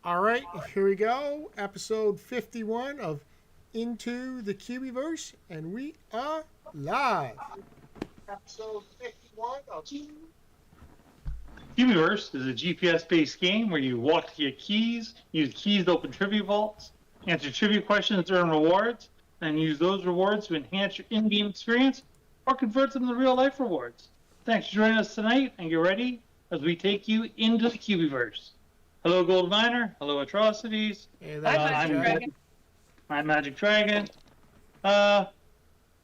All right, here we go. Episode 51 of Into the Cubieverse, and we are live. Episode 51 of. Cubieverse is a GPS-based game where you walk to get keys, use keys to open trivia vaults, answer trivia questions to earn rewards, and use those rewards to enhance your in-game experience or convert them to real-life rewards. Thanks for joining us tonight, and get ready as we take you into the Cubieverse. Hello, Gold Miner. Hello, Atrocities. Hey, I'm Magic Dragon. How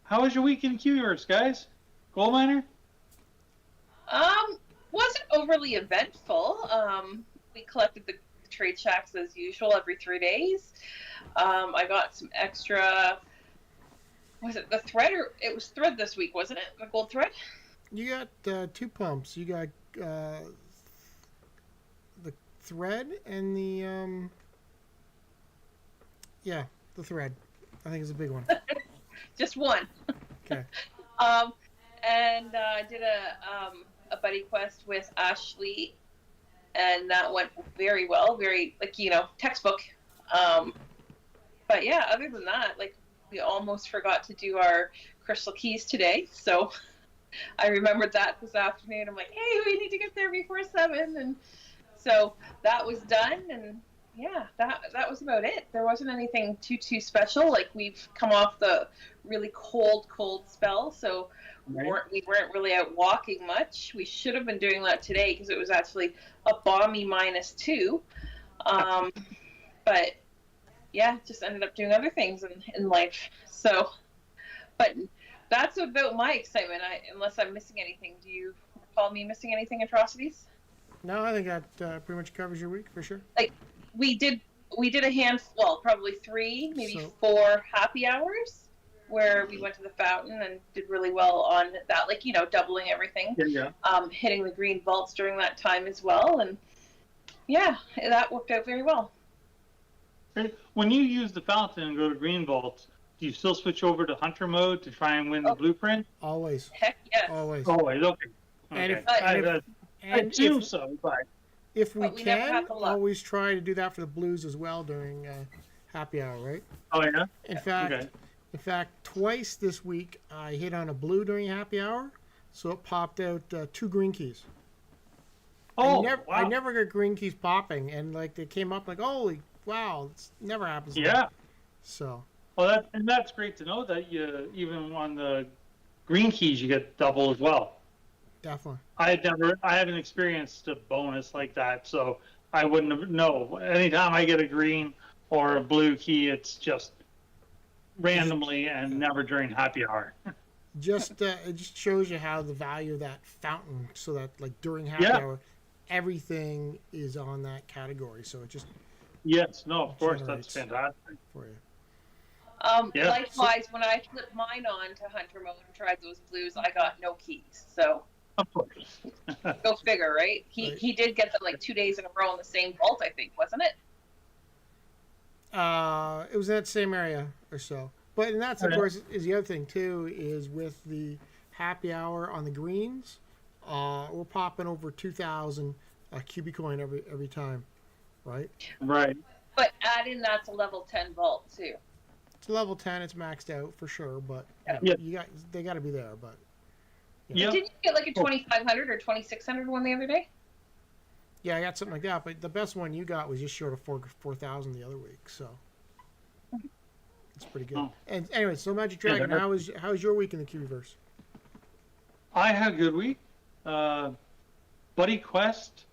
was your week in Cubieverse, guys? Gold Miner? Wasn't overly eventful. We collected the trade shacks as usual every 3 days. I got some extra. Was it the thread or it was thread this week? Wasn't it the gold thread? You got two pumps. You got the thread and the the thread. I think is a big one. Just one. Okay. And I did a buddy quest with Ashley, and that went very well. Very textbook. But yeah, other than that, we almost forgot to do our crystal keys today. So I remembered that this afternoon. I'm like, hey, we need to get there before 7, and so that was done. And yeah, that was about it. There wasn't anything too special. We've come off the really cold spell, so we weren't really out walking much. We should have been doing that today because it was actually a balmy -2. But yeah, just ended up doing other things in life. So, but that's about my excitement. Unless I'm missing anything. Do you recall me missing anything, Atrocities? No, I think that pretty much covers your week for sure. We did a handful, probably 3, maybe 4 happy hours where we went to the fountain and did really well on that, doubling everything. Yeah. Hitting the green vaults during that time as well, and yeah, that worked out very well. When you use the fountain and go to green vaults, do you still switch over to hunter mode to try and win the blueprint? Always. Heck yes. Always. Okay. And if we we can, always try to do that for the blues as well during happy hour, right? Oh yeah. In fact, twice this week I hit on a blue during happy hour, so it popped out 2 green keys. Oh, wow. I wow. never got green keys popping, and they came up holy wow, it never happens. Yeah. So. Well, that's great to know that you even on the green keys you get double as well. Definitely. I haven't experienced a bonus like that, so I wouldn't know. Anytime I get a green or a blue key, it's just randomly and never during happy hour. It just shows you how the value of that fountain, so that during happy hour, everything is on that category. So it just of course, that's fantastic for you. Likewise, when I flipped mine on to hunter mode and tried those blues, I got no keys. So of course. Go figure, right? He did get them 2 days in a row in the same vault, I think, wasn't it? It was in that same area or so. But and that's of course is the other thing too, is with the happy hour on the greens, we're popping over 2,000 cubic coin every time, right? Right. But add in that's a level 10 vault too. It's level 10. It's maxed out for sure, but they got to be there. But didn't you get a 2,500 or 2,600 one the other day? Yeah, I got something like that. But the best one you got was just short of 4,000 the other week, so it's pretty good. Oh. And anyway, so Magic Dragon, how was your week in the Cubieverse? I had a good week. Buddy Quest,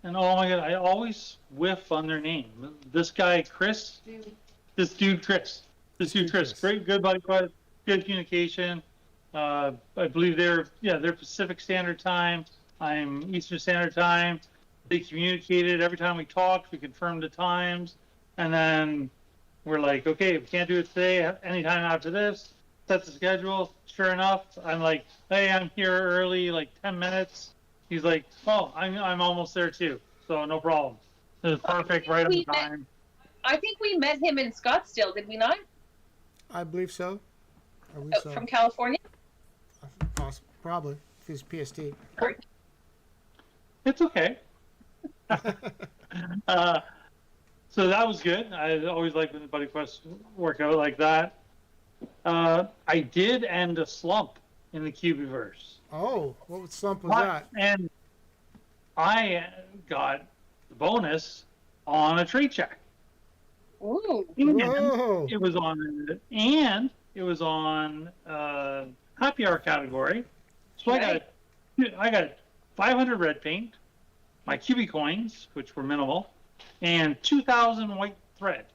and oh my god, I always whiff on their name. This guy Chris, this dude Chris. Great, good buddy quest, good communication. I believe they're Pacific Standard Time. I'm Eastern Standard Time. They communicated every time we talked. We confirmed the times, and then we're like, okay, we can't do it today. Anytime after this, set the schedule. Sure enough, I'm like, hey, I'm here early, 10 minutes. He's like, oh, I'm almost there too, so no problem. It was perfect, right on time. I think we met him in Scottsdale, did we not? I believe so. From California? Probably. If he's PST. It's okay. So that was good. I always like when the buddy quests work out like that. I did end a slump in the Cubieverse. Oh, what slump was that? And I got the bonus on a trade check. Ooh. Whoa. It was on happy hour category. So Right. I got 500 red paint, my Cubie coins, which were minimal, and 2,000 white thread.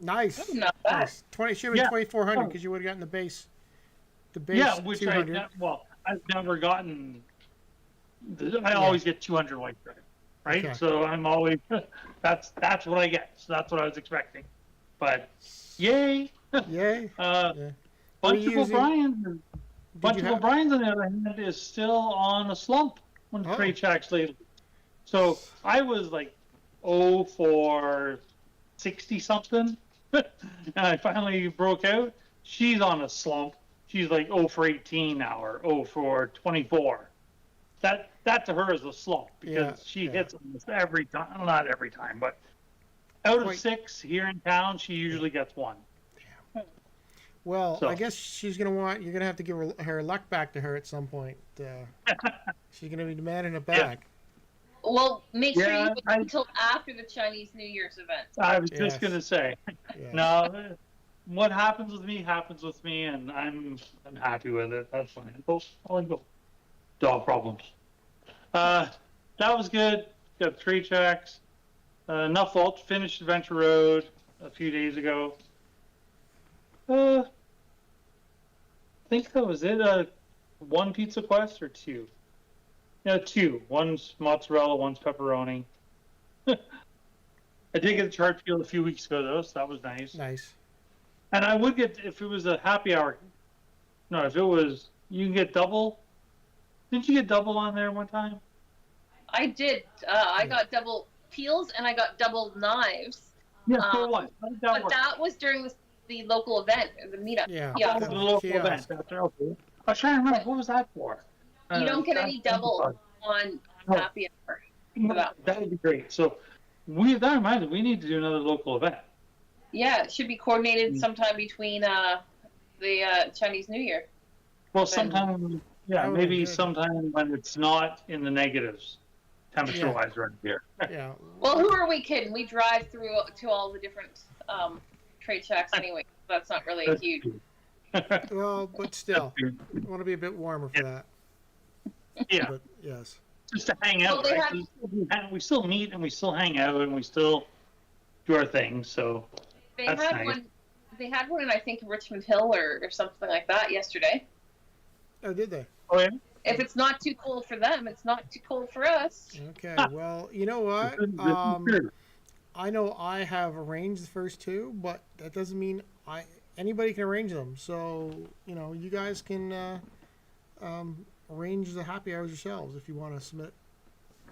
Nice. That's not bad. Nice. Should have been Yeah. 2,400 because you would have gotten the base. The base Yeah, which 200. I've never gotten. I always get 200 white thread, right? Okay. So I'm always that's what I get. So that's what I was expecting. But yay! Yay. Bunch Are of you using- O'Brien's. Bunch you of have- O'Brien's, on the other hand, is still on a slump when the Oh. trade checks lately. So I was like, 0 for 60 something, and I finally broke out. She's on a slump. She's like 0 for 18 now, or 0 for 24. That to her is a slump because she hits almost every time. Well, not every time, but out of 6 here in town, she usually gets 1. Well, So. I guess you're going to have to give her luck back to her at some point. She's going to be demanding it back. Well, make sure Yeah, you wait until after the Chinese New Year's event. I was Yes. just gonna say, Yeah. no, what happens with me, and I'm happy with it. That's fine. I'll go. Dog problems. That was good. Got 3 checks. Enough vault. Finished Adventure Road a few days ago. I think that was it. 1 pizza quest or 2? Yeah, 2. One's mozzarella, one's pepperoni. I did get a charge field a few weeks ago though, so that was nice. Nice. And I would get, if it was a happy hour. No, if it was, you can get double. Didn't you get double on there one time? I did. I got double peels and I got double knives. Yeah, for what? How did that But work? that was during the local event, the meetup. Yeah. Yeah. That was the local event. Kiosk. Okay. I was trying to remember, what was that for? You don't get any double on Oh. happy hour. for that. That would be great. So that reminds me, we need to do another local event. Yeah, it should be coordinated sometime between the Chinese New Year. Well, Then- sometime, yeah, That would be maybe good. sometime when it's not in the negatives, temperature-wise, right here. Yeah. Well, who are we kidding? We drive through to all the different trade checks anyway. So that's not really huge. Well, but still, I want to be a bit warmer for that. Yeah, But yes. just to hang out, Well, they right? We still meet and we still hang out and we still do our thing. So They That's had nice. one. They had one in I think Richmond Hill or something like that yesterday. Oh, did they? oh yeah, If it's not too cold for them, it's not too cold for us. Okay. Well, you know what? I know I have arranged the first 2, but that doesn't mean anybody can arrange them. So you guys can arrange the happy hours yourselves if you want to submit.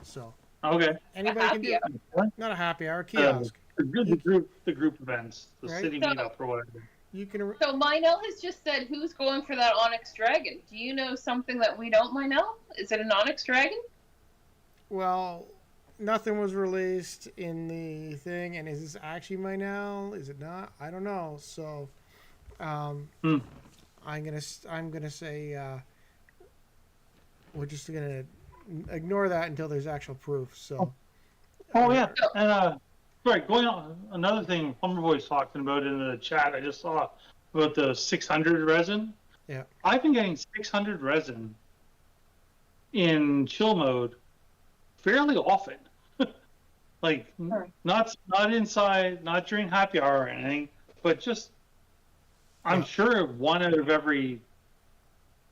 So okay. anybody can do it. Happy Not a happy hour, kiosk. The group events, the Right. city So- meetup or whatever. You can. So Minel has just said, "Who's going for that Onyx Dragon?" Do you know something that we don't, Minel? Is it an Onyx Dragon? Well, nothing was released in the thing, and is this actually mine now? Is it not? I don't know. So, I'm gonna say we're just gonna ignore that until there's actual proof. So. Oh yeah, and sorry, going on another thing Humber Boy's talking about in the chat. I just saw about the 600 resin. Yeah. I've been getting 600 resin in chill mode fairly often. Like not inside, not during happy hour or anything, but just I'm sure 1 out of every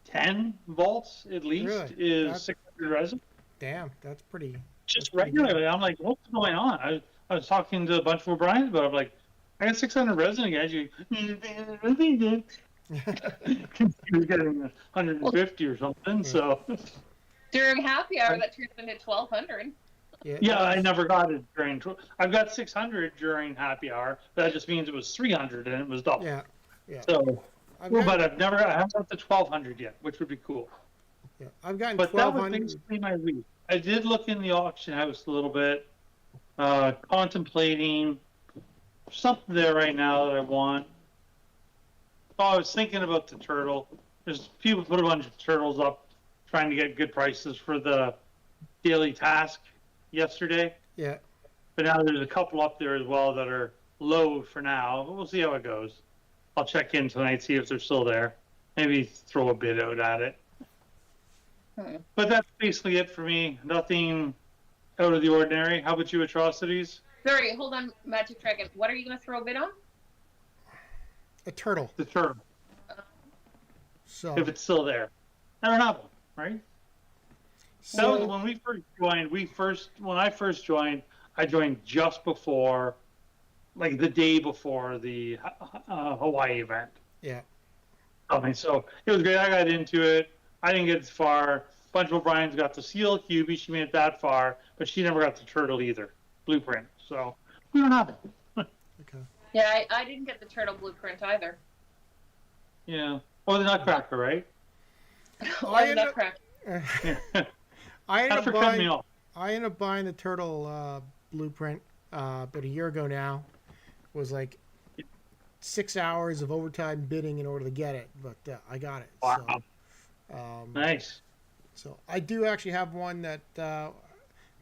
10 vaults at least Really? is That's- 600 resin. Damn, that's pretty. Just pretty good. regularly. I'm like, what's going on? I was talking to a bunch of O'Brien's about it. I'm like, I got 600 resin guys. You he was getting 150 or something. So During happy hour, that turns into 1,200. yeah, I never got it during. I've got 600 during happy hour. But that just means it was 300 and it was double. Yeah. Yeah. So, I've but gotten, I haven't got the 1,200 yet, which would be cool. yeah, I've gotten But that was 1,200. basically my week. I did look in the auction house a little bit, contemplating something there right now that I want. Oh, I was thinking about the turtle. There's people put a bunch of turtles up trying to get good prices for the daily task yesterday. Yeah. But now there's a couple up there as well that are low for now. But we'll see how it goes. I'll check in tonight, see if they're still there. Maybe throw a bid out at it. But that's basically it for me. Nothing out of the ordinary. How about you, Atrocities? Sorry, hold on, Magic Dragon. What are you going to throw a bid on? A turtle. The turtle. So If it's still there. I don't know, right? so, That was when we first joined. When I first joined, I joined just before, like the day before the Hawaii event. yeah. So it was great. I got into it. I didn't get as far. A bunch of O'Brien's got the seal Cubie. She made it that far, but she never got the turtle either. Blueprint. So we don't have it. Okay. Yeah, I didn't get the turtle blueprint either. Yeah. Or the Nutcracker, right? Or the ended up- Nutcracker. I ended That's up for cutting me buying. off. I ended up buying the turtle blueprint about a year ago now. It was like 6 hours of overtime bidding in order to get it, but I got it. Wow. So, Nice. so I do actually have one that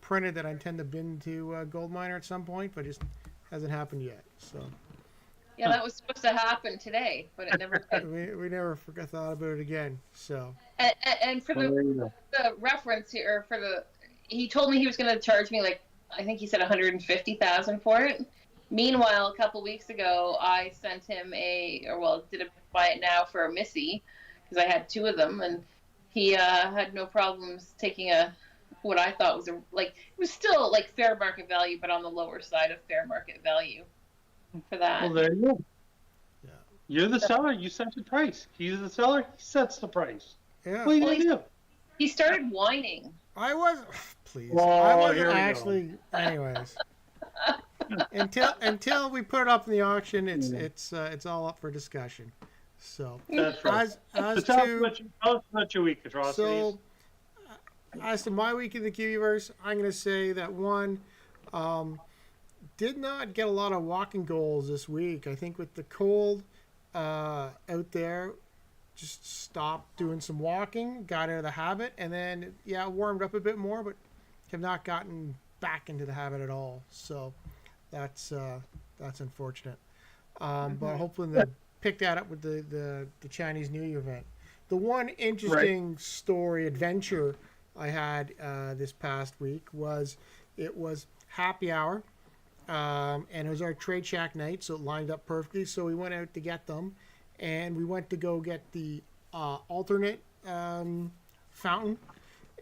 printed that I intend to bin to Gold Miner at some point, but it just hasn't happened yet. So Yeah, that was supposed to happen today, but it never did. we never thought about it again. So And for Well, there you go. the reference here, he told me he was going to charge me like, I think he said 150,000 for it. Meanwhile, a couple weeks ago, I sent him did a buy it now for a Missy, because I had two of them, and he had no problems taking what I thought was it was still like fair market value, but on the lower side of fair market value for that. Well, there you go. Yeah. You're the seller. You set the price. He's the seller. He sets the price. yeah, What are you going to do? He started whining. I was please. Oh, I wasn't here we go. actually. Anyways, until we put it up in the auction, it's all up for discussion. So That's right. as Tell us to about your week, Atrocities. so as to my week in the Cubieverse, I'm going to say that one did not get a lot of walking goals this week. I think with the cold out there, just stopped doing some walking, got out of the habit, and then warmed up a bit more, but have not gotten back into the habit at all. So that's unfortunate. But hopefully they'll pick that up with the Chinese New Year event. The one interesting adventure I had this past week was happy hour, and it was our Trade Shack night, so it lined up perfectly. So we went out to get them, and we went to go get the alternate fountain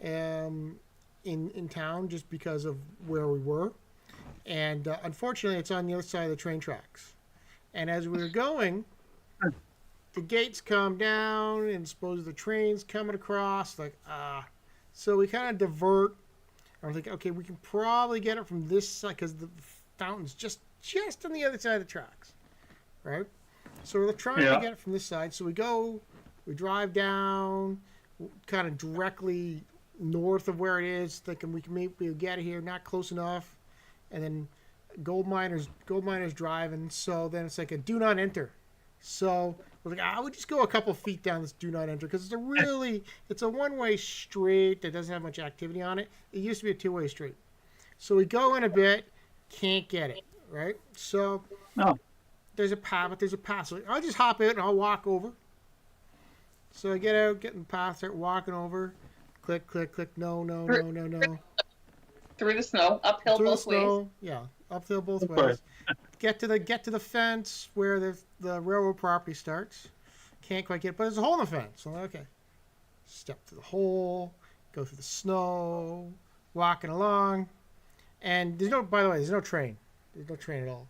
in town just because of where we were. And unfortunately, it's on the other side of the train tracks. And as we were going, the gates come down, and suppose the train's coming across. So we kind of divert. I was like, okay, we can probably get it from this side because the fountain's just on the other side of the tracks, right? So we're trying to get it from this side. So we drive down, kind of directly north of where it is, thinking we can maybe get it here, not close enough. And then gold miners driving. So then it's like a do not enter. So we're like, I would just go a couple feet down this do not enter because it's a one-way street that doesn't have much activity on it. It used to be a two-way street. So we go in a bit, can't get it, right? So there's a path. So I'll just hop out and I'll walk over. So I get out, get in the path, start walking over. Click, click, click. No. Through the snow, uphill Through both the snow, ways. yeah, uphill both ways. Get to the fence where the railroad property starts. Can't quite get it, but there's a hole in the fence. So okay, step through the hole, go through the snow, walking along, and there's no train. There's no train at all.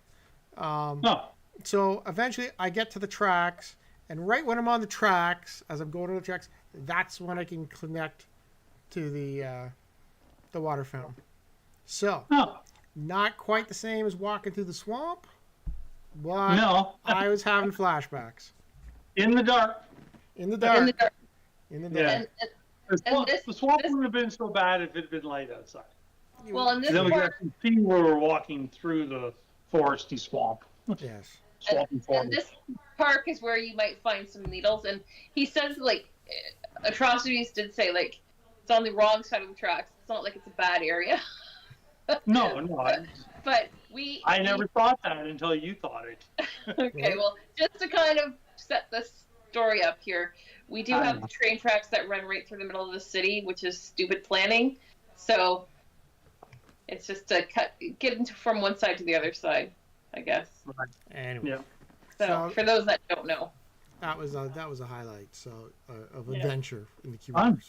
No. So eventually I get to the tracks, and right when I'm on the tracks, as I'm going to the tracks, that's when I can connect to the water fountain. So not quite the same as walking through the swamp, but No. I was having flashbacks. In the dark. In the dark. Yeah. The swamp wouldn't have been so bad if it had been light outside. Well, in this Then we part, got to see where we're walking through the foresty swamp. Yes. Swapping And forms. this park is where you might find some needles. And he says, like, Atrocities did say, like, it's on the wrong side of the tracks. It's not like it's a bad area. No, no, But I never thought that until you thought it. okay, Right. well, just to kind of set this story up here, we do I have know. train tracks that run right through the middle of the city, which is stupid planning. So it's just to get into from one side to the other side, I guess. Anyway. Yeah. So for those that don't know, that was a highlight. So of Yeah. adventure in the Fun.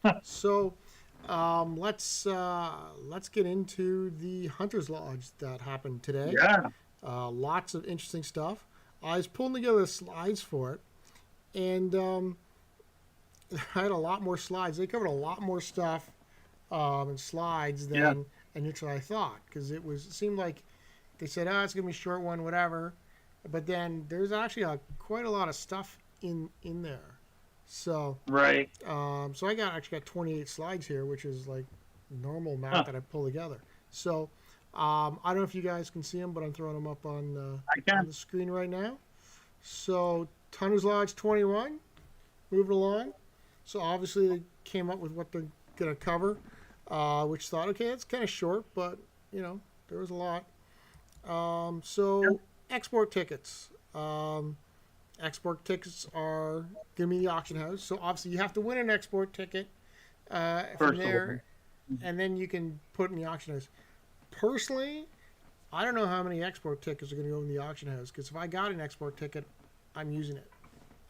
Cubieverse. So let's get into the Hunter's Lodge that happened today. Yeah. Lots of interesting stuff. I was pulling together the slides for it, and I had a lot more slides. They covered a lot more stuff in slides than initially I thought, because it seemed like they said, "Oh, it's gonna be a short one, whatever," but then there's actually quite a lot of stuff in there. So Right. so I actually got 28 slides here, which is like normal amount that I pull together. So I don't know if you guys can see them, but I'm throwing them up on I can. the screen right now. So Hunter's Lodge 21, moving along. So obviously they came up with what they're gonna cover, which thought, okay, it's kind of short, but there was a lot. So export tickets. Export tickets are going to be the auction house. So obviously you have to win an export ticket from First there, and then you can put it in the auction house. Personally, I don't know how many export tickets are going to go in the auction house, because if I got an export ticket, I'm using it.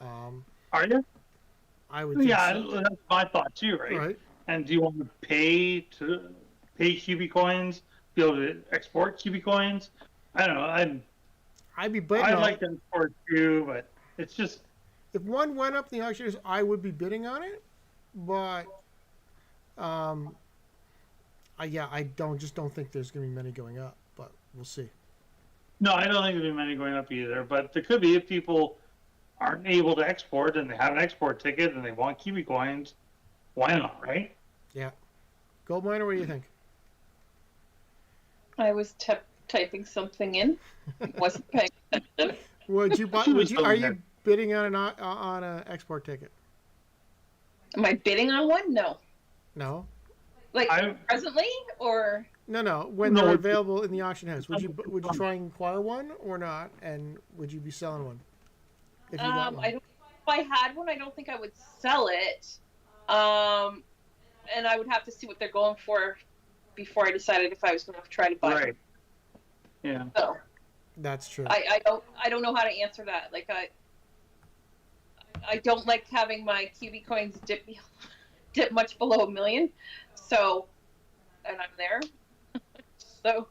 Are you? I would think so. That's my thought too, right? Right. And do you want to pay Cubie coins, be able to export Cubie coins? I don't know. I'd be bidding I on like to export too, but it's just if one went up in the auction house, I would be bidding on it, but I don't think there's going to be many going up, but we'll see. no. I don't think there'll be many going up either. But there could be if people aren't able to export and they have an export ticket and they want Cubie coins. Why not, right? Yeah. Gold miner, what do you think? I was typing something in. Wasn't paying attention. Would you buy? She was Are over you there. bidding on an export ticket? Am I bidding on one? No. No. Like I- presently, or No. When No, they're it's- available in the auction house, would you try and acquire one or not? And would you be selling one? If you got one. I don't. If I had one, I don't think I would sell it. And I would have to see what they're going for before I decided if I was going to try to buy Right. it. Yeah. So That's true. I don't know how to answer that. Like I don't like having my QB coins dip much below 1 million. So, and I'm there. So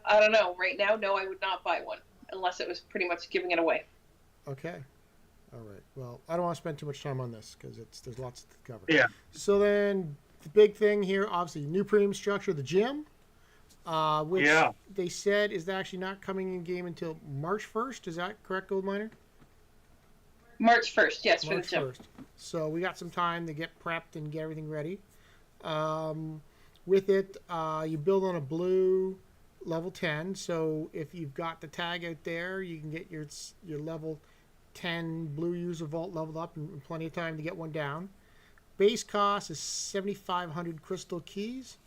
I don't know. Right now, no, I would not buy one unless it was pretty much giving it away. Okay. All right. Well, I don't want to spend too much time on this because there's lots to cover. Yeah. So then the big thing here, obviously, new premium structure, the gym, which Yeah. they said is actually not coming in game until March 1st. Is that correct, Gold Miner? March 1st, yes, for the March gym. 1st. So we got some time to get prepped and get everything ready. With it, you build on a blue level 10. So if you've got the tag out there, you can get your level 10 blue user vault leveled up in plenty of time to get one down. Base cost is 7,500 crystal keys.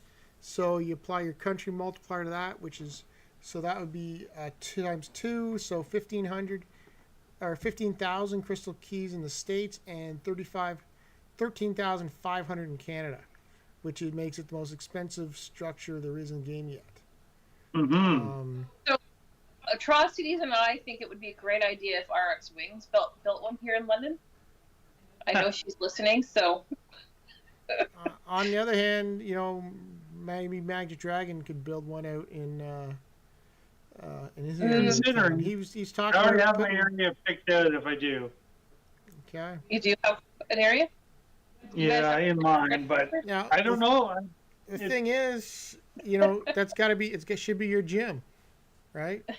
So you apply your country multiplier to that, so that would be 2 times 2, so 1,500 or 15,000 crystal keys in the States and 13,500 in Canada, which makes it the most expensive structure there is in the game yet. Mm-hmm. Atrocities and I think it would be a great idea if RX Wings built one here in London. I know she's listening, so. On the other hand, maybe Magic Dragon could build one out in his area. Considering He's I talking already about have my area picked out if I do. Okay. You do have an area? You guys Yeah, have- in mind, but Now I don't know. The thing is, that's got to be. It should be your gym, right? It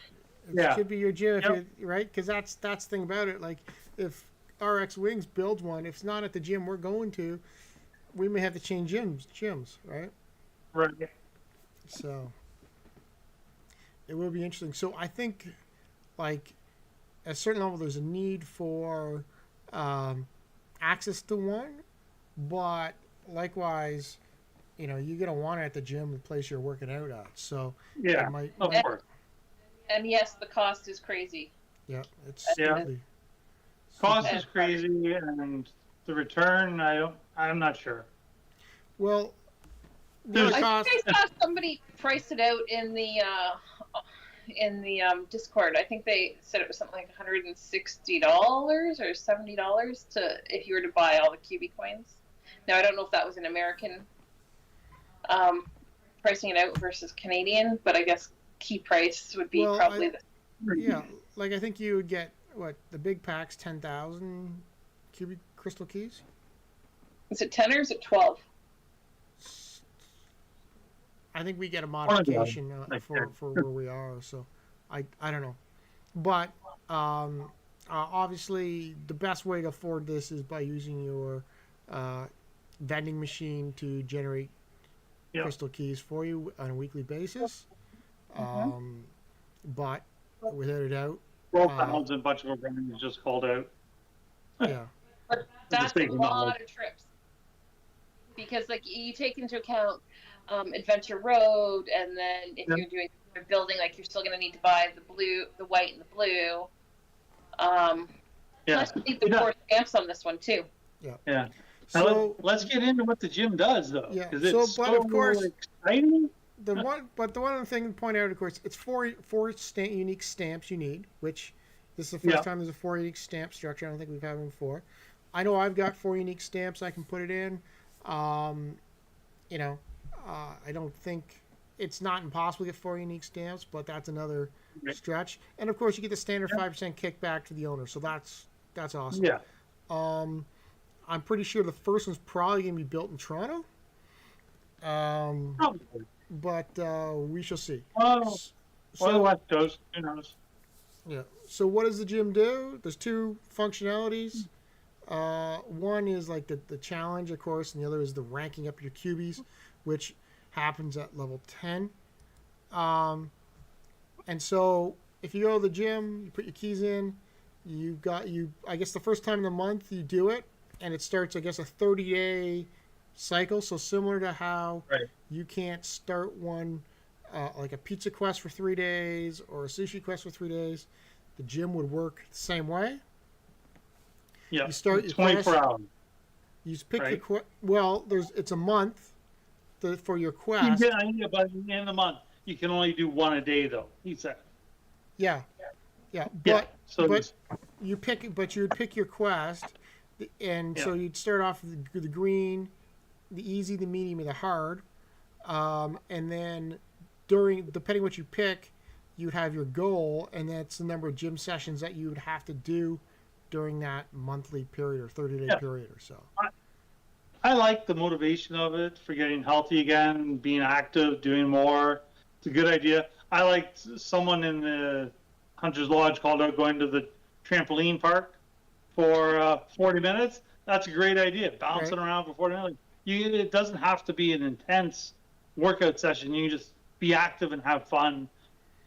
Yeah. should be your gym, Yep. right? Because that's the thing about it. Like, if RX Wings builds one, if it's not at the gym we're going to, we may have to change gyms, right? Right. So it will be interesting. So I think like at a certain level, there's a need for access to one, but likewise, you're gonna want it at the gym, the place you're working out at. So Yeah, it might, of course. And yes, the cost is crazy. yeah, it's Yeah. strictly. Cost is crazy, and the return, I'm not sure. Well, There's- the I cost. think I saw somebody price it out in the Discord. I think they said it was something like $160 or $70 if you were to buy all the Cubie coins. Now I don't know if that was an American pricing it out versus Canadian, but I guess key price would be Well, probably Yeah, like I think you would get the big packs, 10,000 cubic crystal keys. Is it 10 or is it 12? I think we get a modification for where we are, so I don't know, but obviously the best way to afford this is by using your vending machine to generate crystal keys for you on a weekly basis. But without a doubt, £12 and a bunch of them just called out. yeah. But that's a thinking about lot of trips. Because like you take into account Adventure Road, and then if you're doing building, like you're still going to need to buy the white, and the blue. Plus you need the 4 stamps on this one too. Yeah. So let's get into what the gym does, though. Yeah. It's Of course, exciting. the one other thing to point out, of course, it's four unique stamps you need. Which this is the first time there's a 4 unique stamp structure. I don't think we've had one before. I know I've got 4 unique stamps I can put it in. I don't think it's not impossible to get 4 unique stamps, but that's another stretch. And of course, you get the standard 5% kickback to the owner, so that's awesome. Yeah. I'm pretty sure the first one's probably going to be built in Toronto. Probably. But we shall see. Or the West Coast, who knows? Yeah. So what does the gym do? There's 2 functionalities. One is like the challenge, of course, and the other is the ranking up your cubies, which happens at level 10. And so if you go to the gym, you put your keys in, I guess the first time in the month you do it, and it starts, I guess, a 30-day cycle. So similar to how you can't start one, like a pizza quest for 3 days or a sushi quest for 3 days, the gym would work the same way. Yeah. You start your 24 quest, hours. you pick your quest. Well, it's a month for your quest. Yeah, but in the month you can only do 1 a day, though. He said. Yeah. But So you would pick your quest, and so you'd start off with the green, the easy, the medium, and the hard, and then depending what you pick, you'd have your goal, and that's the number of gym sessions that you would have to do during that monthly period or 30-day period or so. I like the motivation of it for getting healthy again, being active, doing more. It's a good idea. I like someone in the Hunter's Lodge called out going to the trampoline park for 40 minutes. That's a great idea. Bouncing around for 40 minutes. It doesn't have to be an intense workout session. You can just be active and have fun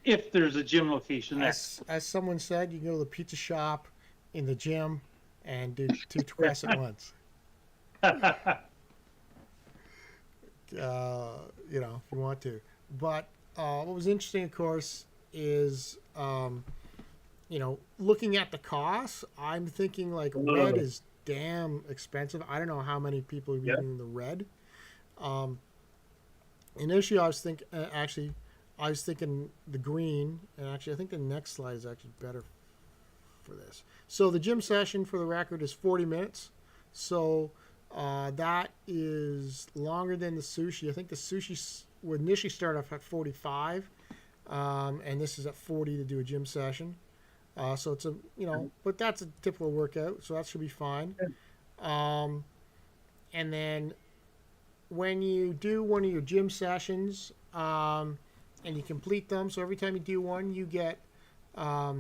if there's a gym location there. As someone said, you can go to the pizza shop, in the gym, and do 2 quests at once. If you want to. But what was interesting, of course, is looking at the costs. I'm thinking like red is damn expensive. I don't know how many people are using the red. Initially, I was thinking the green, and actually, I think the next slide is actually better for this. So the gym session, for the record, is 40 minutes. So that is longer than the sushi. I think the sushi would initially start off at 45, and this is at 40 to do a gym session. So it's but that's a typical workout, so that should be fine. And then when you do one of your gym sessions, and you complete them, so every time you do one, you get a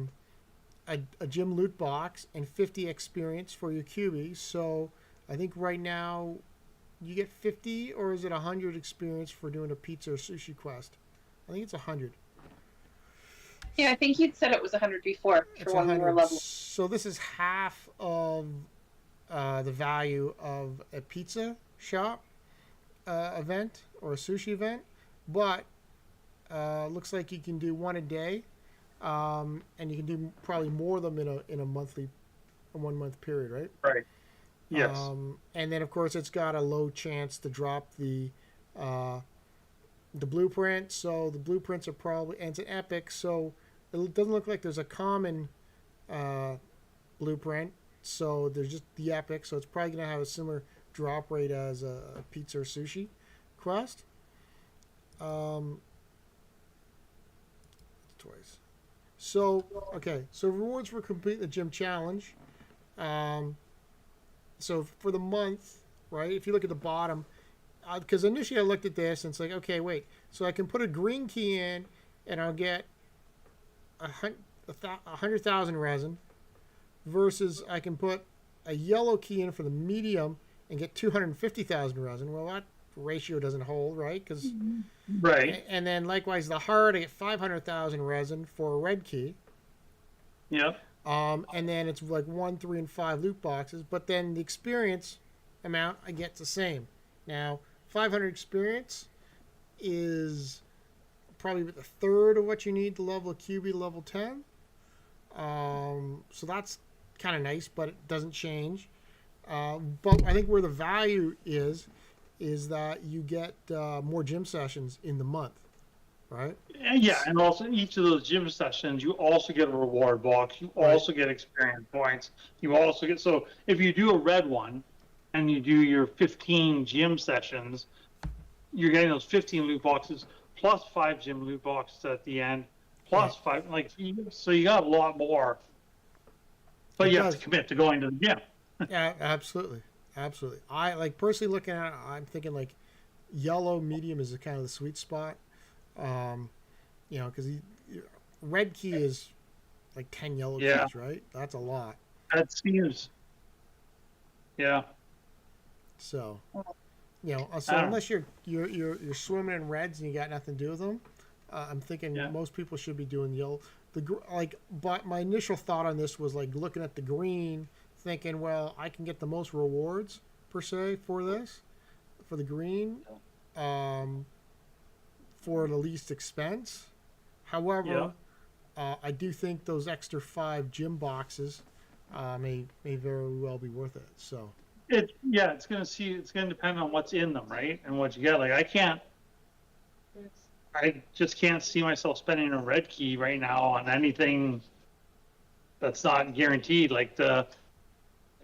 gym loot box and 50 experience for your cubies. So I think right now you get 50, or is it 100 experience for doing a pizza or sushi quest? I think it's 100. Yeah, I think you'd said it was 100 before for It's when we were 100. level. So this is half of the value of a pizza shop event or a sushi event, but looks like you can do one a day, and you can do probably more of them in a 1 month period, right? Right. Yes. And then of course it's got a low chance to drop the blueprint. So the blueprints are probably, and it's an epic, so it doesn't look like there's a common blueprint. So there's just the epic. So it's probably going to have a similar drop rate as a pizza or sushi quest. Twice. So okay. So rewards for completing the gym challenge. So for the month, right? If you look at the bottom, because initially I looked at this and it's like, okay, wait. So I can put a green key in, and I'll get 100,000 resin, versus I can put a yellow key in for the medium and get 250,000 resin. Well, that ratio doesn't hold, right? Because Right. and then likewise the hard, I get 500,000 resin for a red key. Yep. And then it's like 1, 3, and 5 loot boxes. But then the experience amount I get the same. Now 500 experience is probably a third of what you need to level a QB level 10. So that's kind of nice, but it doesn't change. But I think where the value is that you get more gym sessions in the month, right? Yeah, and also each of those gym sessions, you also get a reward box. You also get experience points. You also get, so if you do a red one and you do your 15 gym sessions, you're getting those 15 loot boxes plus 5 gym loot boxes at the end, plus 5, like, so you got a lot more. But you have to commit to going to the gym. Yeah, absolutely. Absolutely. I like personally looking at it, I'm thinking like yellow medium is kind of the sweet spot. Because red key is like 10 yellow keys, right? That's a lot. That seems, yeah. So, so unless you're swimming in reds and you got nothing to do with them, I'm thinking most people should be doing yellow. But my initial thought on this was like looking at the green, thinking, well, I can get the most rewards per se for this, for the green, for the least expense. However, I do think those extra 5 gym boxes may very well be worth it. So it's gonna depend on what's in them, right, and what you get. Like I just can't see myself spending a red key right now on anything that's not guaranteed. Like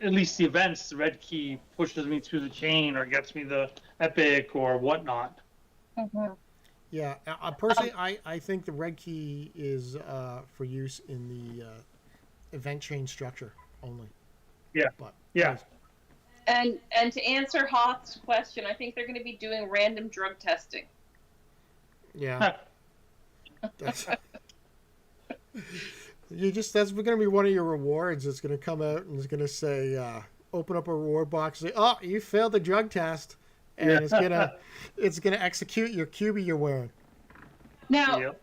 at least the events, the red key pushes me through the chain or gets me the epic or whatnot. Mm-hmm. Yeah, personally, I think the red key is for use in the event chain structure only. Yeah. But And to answer Hoth's question, I think they're going to be doing random drug testing. Yeah. That's going to be one of your rewards. It's going to come out and it's going to say, open up a reward box. And say, oh, you failed the drug test, and it's gonna execute your cubie you're wearing. Now,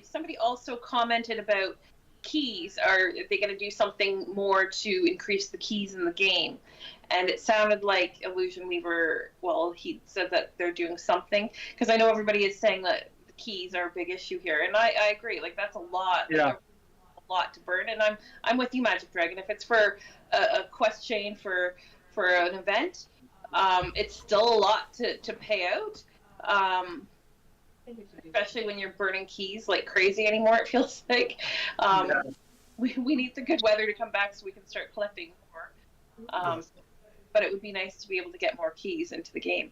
somebody also commented about keys. Are they going to do something more to increase the keys in the game? And it sounded like Illusion Weaver, well, he said that they're doing something, because I know everybody is saying that the keys are a big issue here, and I agree. Like, that's a lot. Yeah. A lot to burn, and I'm with you, Magic Dragon. If it's for a quest chain for an event, it's still a lot to pay out. Especially when you're burning keys like crazy anymore, it feels like. We need the good weather to come back so we can start collecting more. But it would be nice to be able to get more keys into the game.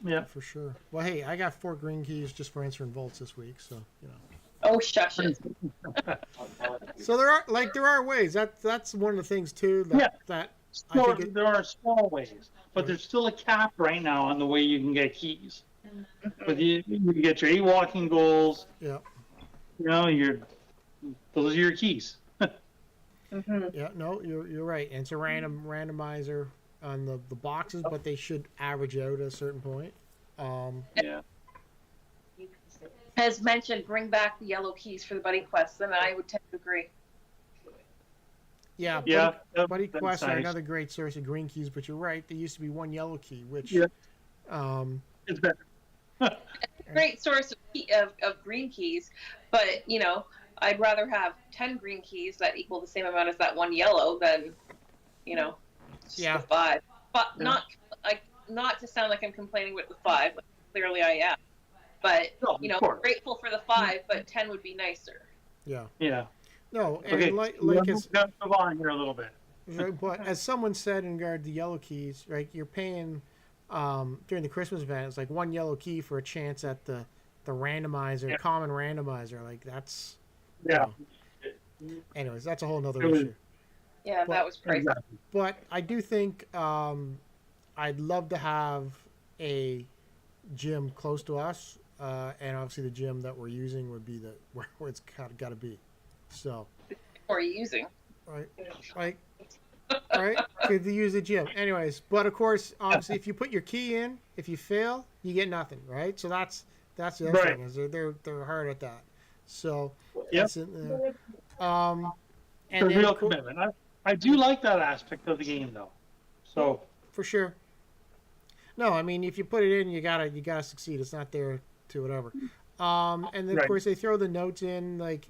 Yeah, for sure. Well, hey, I got 4 green keys just for answering vaults this week, so Oh, shush it. So there are ways. That's one of the things too. There are small ways, but there's still a cap right now on the way you can get keys. But you get your 8 walking goals. Yeah. Those are your keys. Mm-hmm. Yeah, no, you're right. And it's a randomizer on the boxes, but they should average out at a certain point. has mentioned bring back the yellow keys for the buddy quests, and I would tend to agree. Yeah, Yeah, buddy that's quests are nice. another great source of green keys, but you're right. There used to be one yellow key, which Yeah. It's better. Great source of green keys, but I'd rather have 10 green keys that equal the same amount as that one yellow than just Yeah. the 5. But Yeah. not to sound like I'm complaining with the 5. Like, clearly I am, but No, of course. grateful for the 5, but 10 would be nicer. Yeah. Yeah. No, and Okay. like Let's move on here a little bit. right, but as someone said in regard to yellow keys, right? You're paying during the Christmas event. It's like one yellow key for a chance at the randomizer, common randomizer. Like that's Yeah. Anyways, that's a whole nother It was- issue. Yeah, But- that was pricey. Exactly. But I do think I'd love to have a gym close to us, and obviously the gym that we're using would be where it's got to be. So, Or using. right, like, right, could use the gym. Anyways, but of course, obviously, if you put your key in, if you fail, you get nothing, right? So that's the other Right. thing is they're hard at that. So Yep. that's in there. And It's a then, real of cour- commitment. I do like that aspect of the game, though. So for sure. No, I mean if you put it in, you gotta succeed. It's not there to whatever. And then of Right. course they throw the notes in like,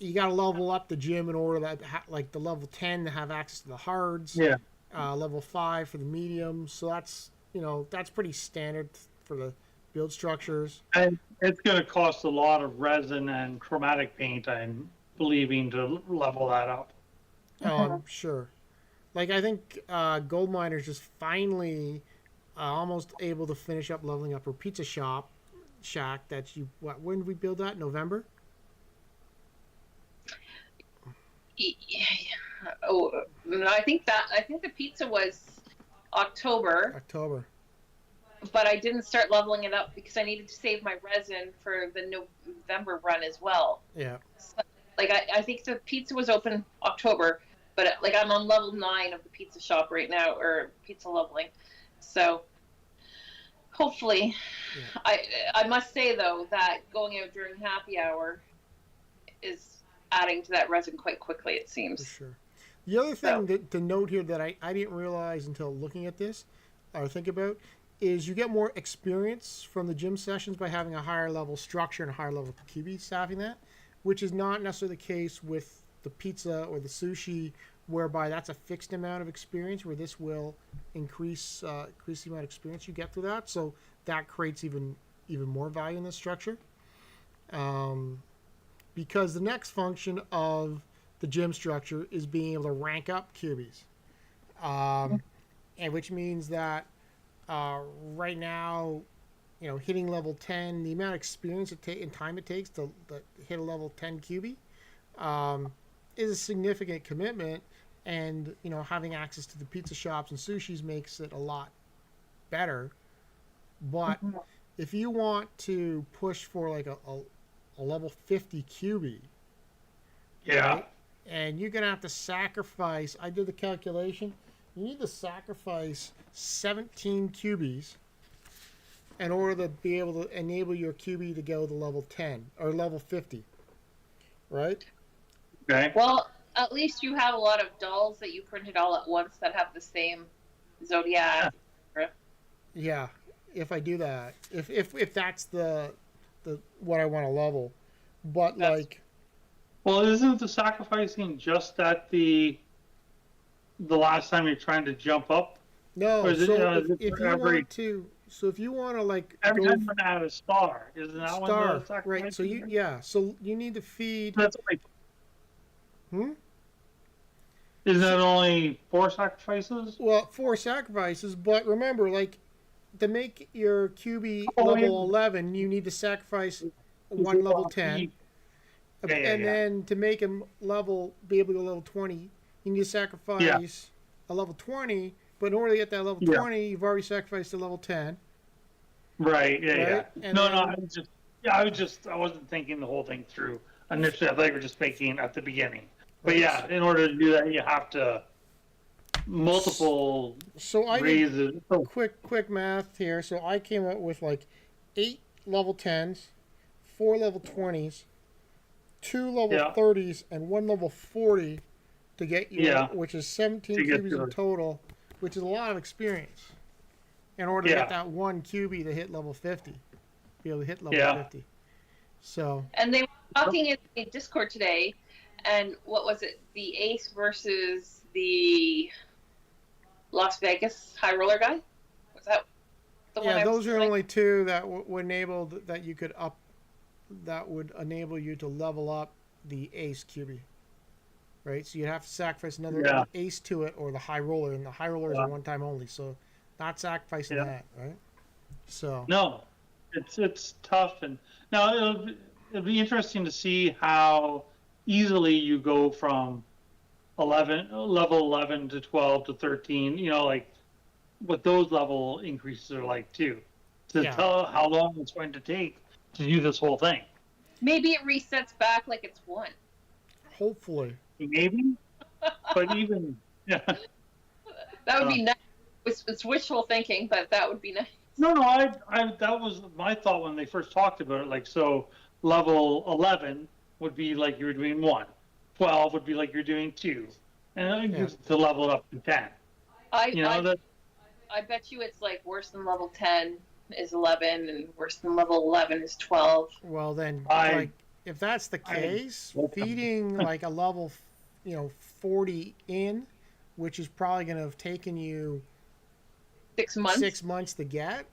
you gotta level up the gym in order that like the level 10 to have access to the hards. yeah, Level 5 for the mediums. So that's that's pretty standard for the build structures. and it's going to cost a lot of resin and chromatic paint. I'm believing to level that up. Oh, I'm sure. Like I think Gold Miner's just finally almost able to finish up leveling up her pizza shack that when did we build that? November? Oh, I think the pizza was October, but I didn't start leveling it up because I needed to save my resin for the November run as well. Yeah. So, like I think the pizza was open October, but like I'm on level 9 of the pizza shop right now, or pizza leveling. So hopefully, Yeah. I must say though that going out during happy hour is adding to that resin quite quickly, it For seems. sure. The other thing to note here that I didn't realize until looking at this or think about is you get more experience from the gym sessions by having a higher level structure and a higher level QB staffing that, which is not necessarily the case with the pizza or the sushi, whereby that's a fixed amount of experience, where this will increase the amount of experience you get through that. So that creates even more value in the structure. Because the next function of the gym structure is being able to rank up QBs, and which means that right now, hitting level 10, the amount of experience and time it takes to hit a level 10 QB is a significant commitment, and having access to the pizza shops and sushis makes it a lot better. But if you want to push for like a level 50 QB, Yeah. right, and you're gonna have to sacrifice. I did the calculation. You need to sacrifice 17 QBs in order to be able to enable your QB to go to level 10 or level 50, right? Okay. Well, at least you have a lot of dolls that you printed all at once that have the same zodiac. Yeah, if I do that, if that's the what I want to level, but like, Well, isn't the sacrificing just at the last time you're trying to jump up? no. Or is it, So is it if you every- want to, like Every go time you add a star, isn't that when the star, sacrifice? right? So you need to feed. That's only, isn't that only 4 sacrifices? Well, 4 sacrifices, but remember, like, to make your QB Oh, level yeah. 11, you need to sacrifice one level 10. Yeah, And then to make him be able to go level 20, you need to sacrifice a level 20, but in order to get that level 20, you've already sacrificed a level 10. Right, yeah, Right? yeah. And No, then- I wasn't thinking the whole thing through. Initially, I thought you were just making it at the beginning. But yeah, in order to do that, you have to multiple So I did raises. Oh, quick math here. So I came up with like 8 level 10s, 4 level 20s, 2 level Yeah. 30s, and 1 level 40 to get you, Yeah. which is 17 To get cubies to in it. total, which is a lot of experience in order to Yeah. get that 1 cubie to hit level 50, be able to hit level Yeah. 50. So, And they were talking in the Discord today, and what was it? The Ace versus the Las Vegas high roller guy? Was that the one yeah, I was those are like, only two that would enable that you could up, that would enable you to level up the ace cubie, right? So you'd have to sacrifice another Yeah. ace to it, or the high roller, and the high roller is a Yeah. one time only, so not sacrificing Yeah. that, right? So No, it's tough, and now it'll be interesting to see how easily you go from level 11 to 12 to 13. You know, like what those level increases are like too, to yeah, tell how long it's going to take to do this whole thing. maybe it resets back like it's one. hopefully, Maybe, but even yeah. That would be nice. It's wishful thinking, but that would be nice. No, that was my thought when they first talked about it. Like, so level 11 would be like you were doing 1, 12 would be like you're doing 2, and Yeah. to level it up to 10. You know, I bet you it's like worse than level 10 is 11, and worse than level 11 is 12. well then, I- like if that's the case, feeding like a level, 40 in, which is probably going to have taken you 6 months. 6 months to get,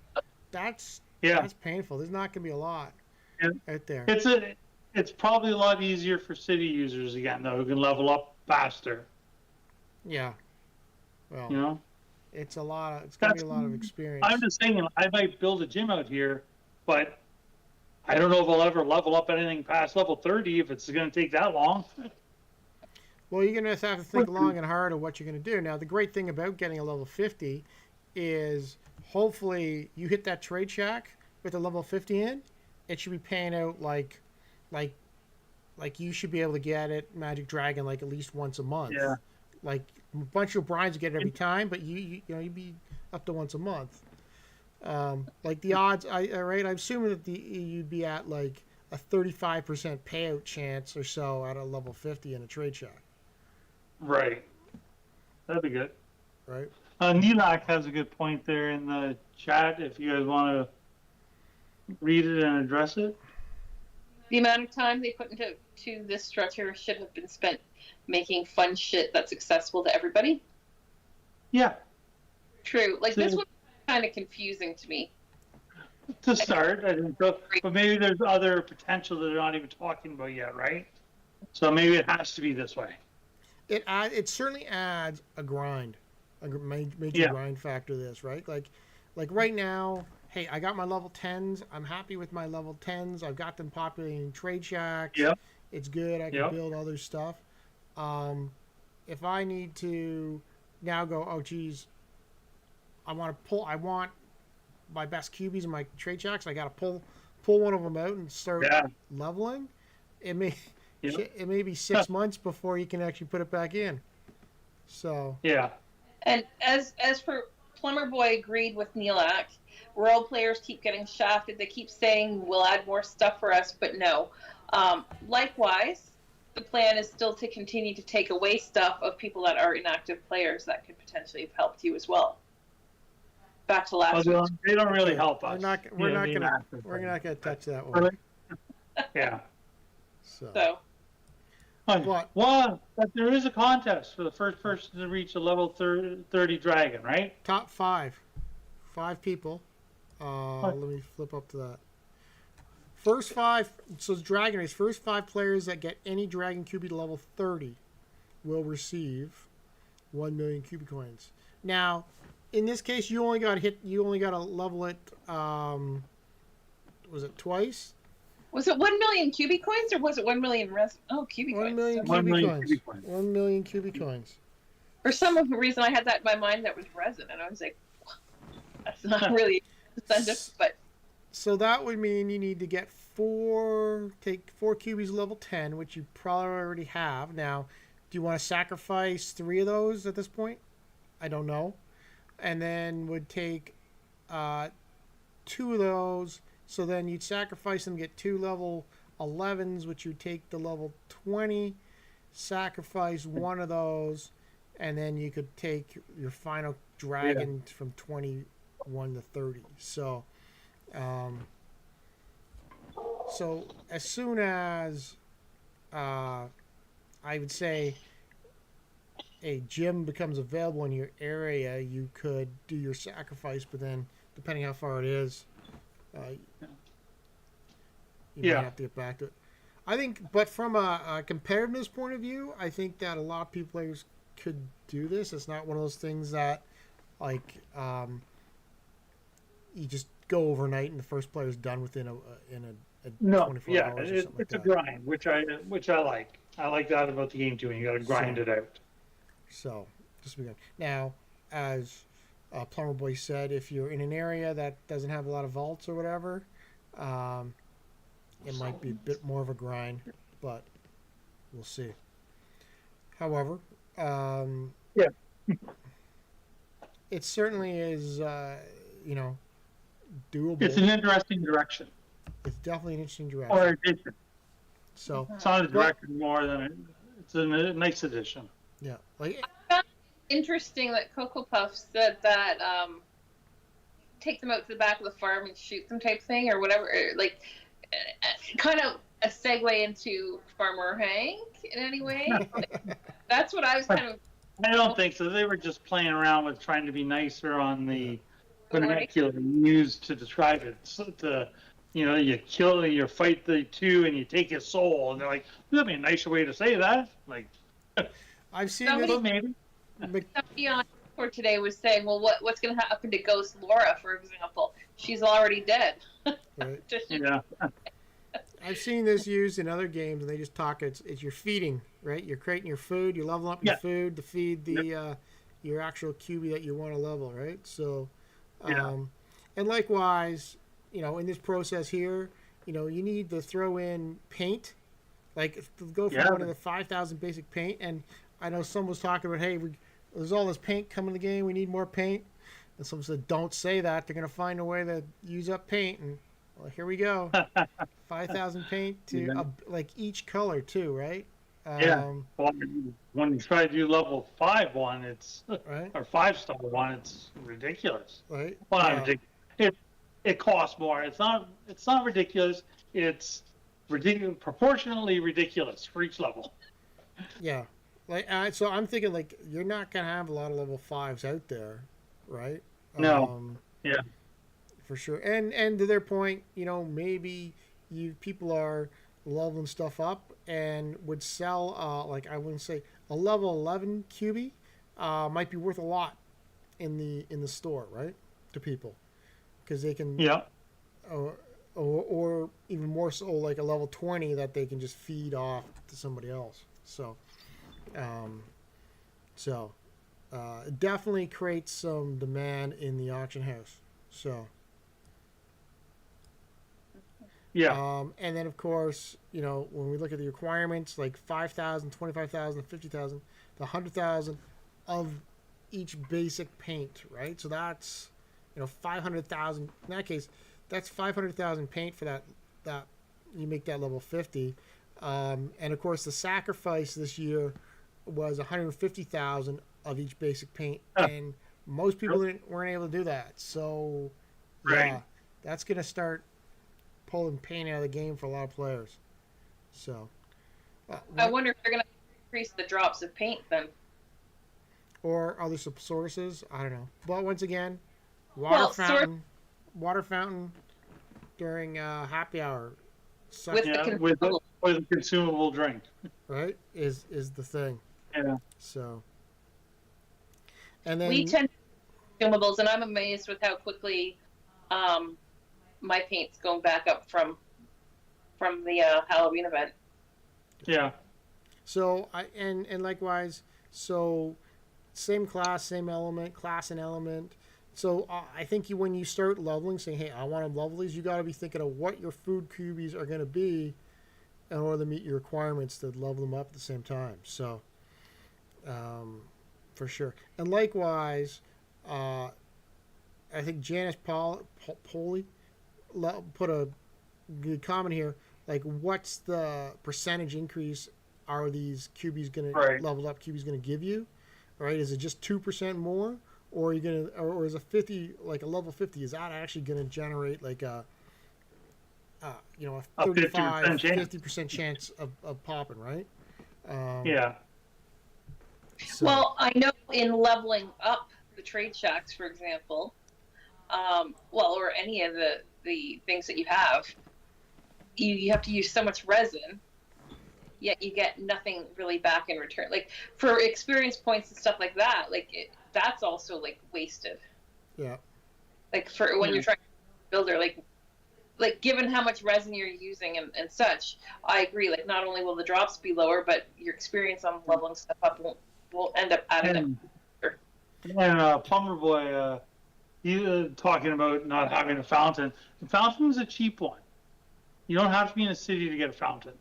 that's painful. There's not going to be a lot Yeah. out there. It's probably a lot easier for city users again, though, who can level up faster. Yeah. Well, You know, it's going to be a lot of experience. I'm just saying, I might build a gym out here, but I don't know if I'll ever level up anything past level 30 if it's going to take that long. Well, you're going to have to think long and hard of what you're going to do. Now, the great thing about getting a level 50 is hopefully you hit that trade shack with a level 50 in, it should be paying out like you should be able to get it Magic Dragon like at least once a month. Yeah. Like a bunch of Brian's get it every time, but you'd be up to once a month. Like the odds, I'm assuming that you'd be at like a 35% payout chance or so at a level 50 in a trade shack. Right. That'd be good. Right. Nilak has a good point there in the chat if you guys want to read it and address it. The amount of time they put into this structure should have been spent making fun shit that's accessible to everybody. Yeah. True. Like, this was kind of confusing to me. To start, I think so, but maybe there's other potential that they're not even talking about yet, right? So maybe it has to be this way. It certainly adds a grind, a major grind factor to this, right? Like right now, hey, I got my level 10s. I'm happy with my level 10s. I've got them populating trade shacks. Yep. It's good. I can build other stuff. If I need to now go, oh geez, I want my best cubies in my trade shacks. I got to pull one of them out and start leveling. It may be 6 months before you can actually put it back in. So and as for Plumber Boy agreed with Neelak, role players keep getting shafted. They keep saying we'll add more stuff for us, but no. Likewise, the plan is still to continue to take away stuff of people that are inactive players that could potentially have helped you as well. Back to last week. They don't really help us. We're not gonna touch that one. Yeah. So. But there is a contest for the first person to reach a level 30 dragon, right? Top 5 people. Let me flip up to that. First 5. So it's Dragon Race. First 5 players that get any Dragon Cubie to level 30 will receive 1 million Cubie coins. Now, in this case, you only got to level it. Was it twice? Was it 1 million Cubie coins or was it 1 million Cubie coins? 1 million Cubie coins. 1 million Cubie coins. For some reason, I had that in my mind that was resin, and I was like, that's not really incentive, but. So that would mean you need to get take 4 cubies level 10, which you probably already have. Now, do you want to sacrifice 3 of those at this point? I don't know. And then would take 2 of those So then you'd sacrifice them, get 2 level 11s, which you take the level 20, sacrifice one of those, and then you could take your final dragon from 21 to 30. So as soon as I would say a gym becomes available in your area, you could do your sacrifice, but then depending how far it is, you might have to get back to it. I think, but from a competitiveness point of view, I think that a lot of people players could do this. It's not one of those things that, like, you just go overnight and the first player is done within a No, 24 yeah, hours or something like it's a that. grind, which I like. I like that about the game too. And you got to grind it out. So, just begin. Now, as Plumber Boy said, if you're in an area that doesn't have a lot of vaults or whatever, it might be a bit more of a grind, but we'll see. However, it certainly is, doable. It's an interesting direction. It's definitely an interesting direction. Or addition. So It's not a direction more than it's a nice addition. Yeah, like interesting that Cocoa Puff said that take them out to the back of the farm and shoot them type thing or whatever, like kind of a segue into Farmer Hank in any way. That's what I was kind of. I don't think so. They were just playing around with trying to be nicer on the vernacular used to describe it. So you kill, you fight the two, and you take his soul, and they're like, "That'd be a nicer way to say that." Like, I've seen somebody, maybe. Somebody on for today was saying, "Well, what's going to happen to Ghost Laura, for example? She's already dead." Right. Yeah. I've seen this used in other games, and they just talk. It's your feeding, right? You're creating your food. You're leveling up your food to feed the your actual cubie that you want to level, right? So, and likewise, in this process here, you need to throw in paint, like go for one of the 5,000 basic paint. And I know someone was talking about, hey, there's all this paint coming in the game. We need more paint. And someone said, don't say that. They're going to find a way to use up paint. And well, here we go. 5,000 paint to like each color too, right? Well, when you try to do level 5 one, it's right, or 5-star one, it's ridiculous. Right. Well, not ridiculous. It costs more. It's not ridiculous. It's ridiculous, proportionally ridiculous for each level. Yeah. Like so, I'm thinking like you're not gonna have a lot of level 5s out there, right? No. For sure. And to their point, maybe people are leveling stuff up and would sell like I wouldn't say a level 11 cubie might be worth a lot in the store, right? To people, because they can or even more so like a level 20 that they can just feed off to somebody else. So it definitely creates some demand in the auction house. So. And then, of course, when we look at the requirements, like 5,000, 25,000, 50,000, the 100,000 of each basic paint, right? So that's, 500,000. In that case, that's 500,000 paint for that you make that level 50. And, of course, the sacrifice this year was 150,000 of each basic paint. And most people weren't able to do that. So, that's going to start pulling paint out of the game for a lot of players. So, I wonder if they're going to increase the drops of paint then, or other sources. I don't know. But once again, water fountain during happy hour. With a consumable drink, right? Is the thing. Yeah. So, and then we tend to consumables, and I'm amazed with how quickly. My paint's going back up from the Halloween event. Yeah. So and likewise, so same class, same element, class and element. So I think when you start leveling, saying, "Hey, I want to level these," you got to be thinking of what your food cubies are going to be in order to meet your requirements to level them up at the same time. So, for sure. And likewise, I think Janice Polly put a good comment here. Like, what's the percentage increase are these cubies going Right. to level up cubies going to give you? Right? Is it just 2% more, or are you going to, or is a 50 like a level 50? Is that actually going to generate like a you know, a A 35, 50% chance. 50% chance of popping, right? Yeah. So, Well, I know in leveling up the trade shacks, for example, well, or any of the things that you have, you have to use so much resin, yet you get nothing really back in return. Like for experience points and stuff like that, like that's also like wasted. yeah. Like for when Yeah. you're trying to builder, like given how much resin you're using and such, I agree. Like not only will the drops be lower, but your experience on leveling stuff up will end up adding up. And Plumber Boy, he talking about not having a fountain. The fountain's a cheap one. You don't have to be in a city to get a fountain.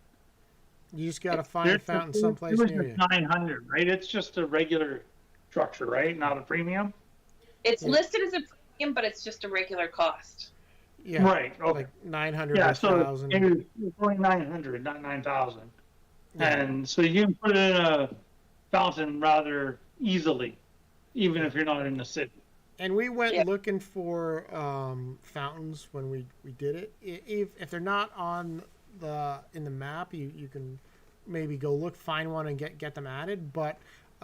You just got to find a fountain someplace near you. 900, right? It's just a regular structure, right? Not a premium. It's Yeah. listed as a premium, but it's just a regular cost. Yeah. Right. Okay. Like 900 Yeah. or So 1,000. maybe it's only 900, not 9,000. Yeah. And so you can put in a fountain rather easily, even if you're not in the city. And we went Yeah. looking for fountains when we did it. If they're not on in the map, you can maybe go look, find one, and get them added. But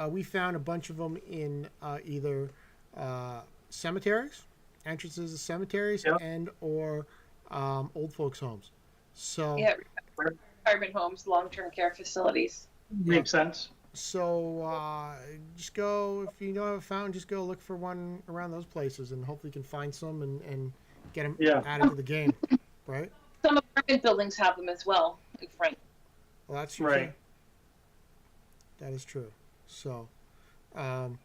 we found a bunch of them in either cemeteries, entrances to cemeteries, Yep. and or old folks' homes. So Yeah, retirement homes, long-term care facilities. Makes sense. So just go, if you don't have a fountain, just go look for one around those places, and hopefully you can find some and get them Yeah. added to the game, right? Some apartment buildings have them as well in front. Well, that's true. Right. too. That is true. So, and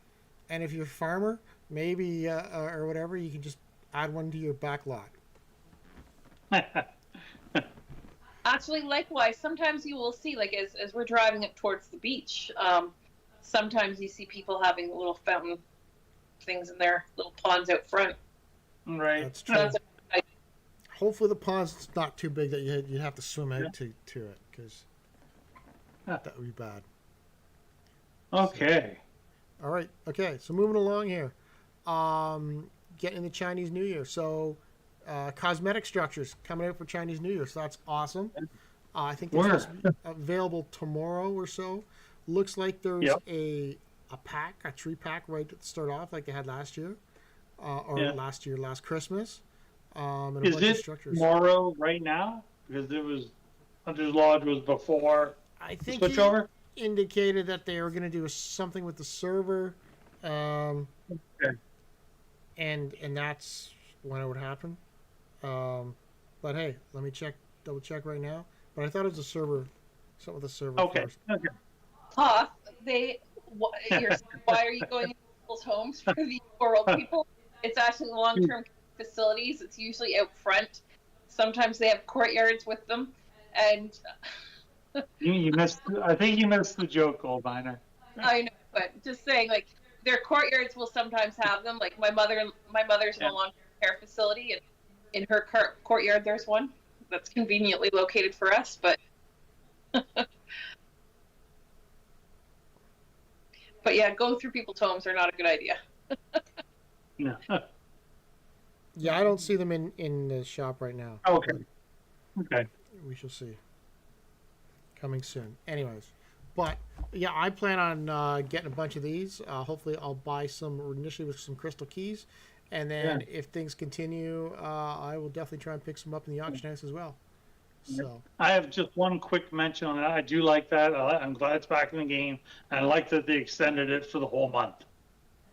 if you're a farmer, maybe or whatever, you can just add one to your back lot. Actually, likewise, sometimes you will see, like as we're driving up towards the beach, sometimes you see people having little fountain things in their little ponds out front. Right. That's true. That's Hopefully the pond's not too big that you have to swim out to it, because Yeah. that would be bad. Okay. All right. Okay. So moving along here, getting the Chinese New Year. So, Cosmetic Structures coming out for Chinese New Year. So that's awesome. I think they're Where? supposed to be available tomorrow or so. Looks like there's Yep. a tree pack right to start off, like they had last year, or Yeah. last Christmas. And a Is bunch of it structures. tomorrow right now? Because it was Hunter's Lodge was before I the think switch he over. indicated that they were going to do something with the server, Okay. and that's when it would happen. But hey, let me double check right now. But I thought it was a server, something with the server Okay. first. Okay. Hoth, why are you going into people's homes for the poor old people? It's actually long-term facilities. It's usually out front. Sometimes they have courtyards with them, and You missed. I think you missed the joke, Goldminer. I know, but just saying, like their courtyards will sometimes have them. Like my mother's in Yeah. a long-term care facility, and in her courtyard there's one that's conveniently located for us. But but yeah, going through people's homes are not a good idea. No. Yeah, I don't see them in the shop right now. Okay. Okay. We shall see. Coming soon. Anyways, but yeah, I plan on getting a bunch of these. Hopefully, I'll buy some initially with some crystal keys, and then if things continue, I will definitely try and pick some up in the auction house as well. So I have just one quick mention on that. I do like that. I'm glad it's back in the game, and I like that they extended it for the whole month.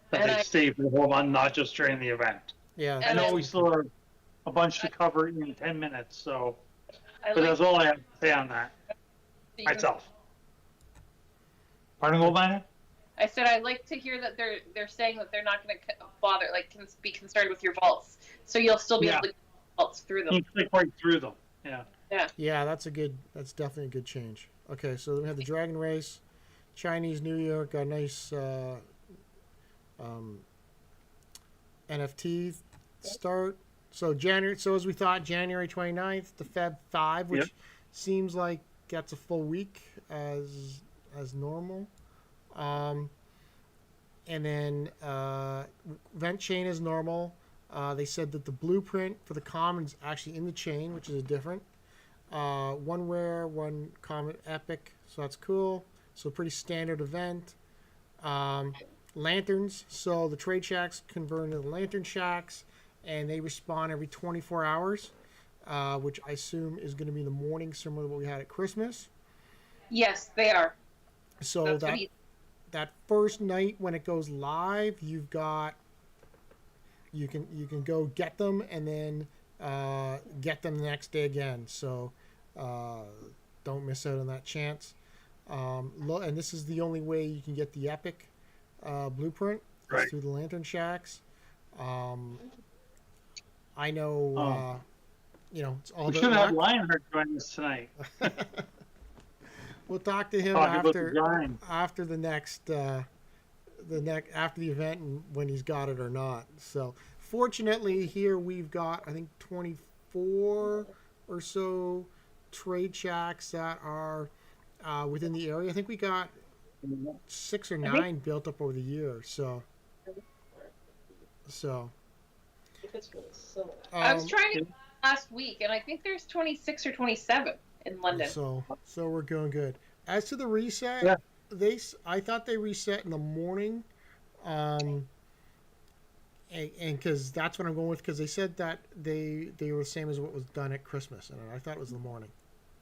That And they I- stay for the whole month, not just during the event. yeah, I And know I- we still have a bunch to cover in 10 minutes, so I but like that's all I have to say on that myself. Pardon, Goldminer? I said I like to hear that they're saying that they're not going to bother, like, be concerned with your vaults, so you'll still be able to get vaults through them. You click right through them. Yeah. yeah, that's definitely a good change. Okay, so then we have the Dragon Race, Chinese New Year, got a nice NFT start. So January. So as we thought, January 29th to Feb 5, which Yep. seems like gets a full week as normal. Um, and then event chain is normal. They said that the blueprint for the common is actually in the chain, which is a different. One rare, one common epic, so that's cool. So pretty standard event. Lanterns, so the trade shacks convert into the lantern shacks, and they respawn every 24 hours, which I assume is going to be in the morning, similar to what we had at Christmas. Yes, they are. So That's that what he- that first night when it goes live, you can go get them and then get them the next day again. So don't miss out on that chance. And this is the only way you can get the epic blueprint is Right. through the lantern shacks. I know, it's all We about should have luck. Lionheart join us tonight. We'll talk to him Talk about the grind. after the next after the event and when he's got it or not. So fortunately here we've got I think 24 or so trade shacks that are within the area. I think we got 6 or 9 built up over the year. So I was um, trying to last week, and I think there's 26 or 27 in London. So we're going good. As to the reset, Yeah. I thought they reset in the morning, and because that's what I'm going with, because they said that they were the same as what was done at Christmas, and I thought it was the morning.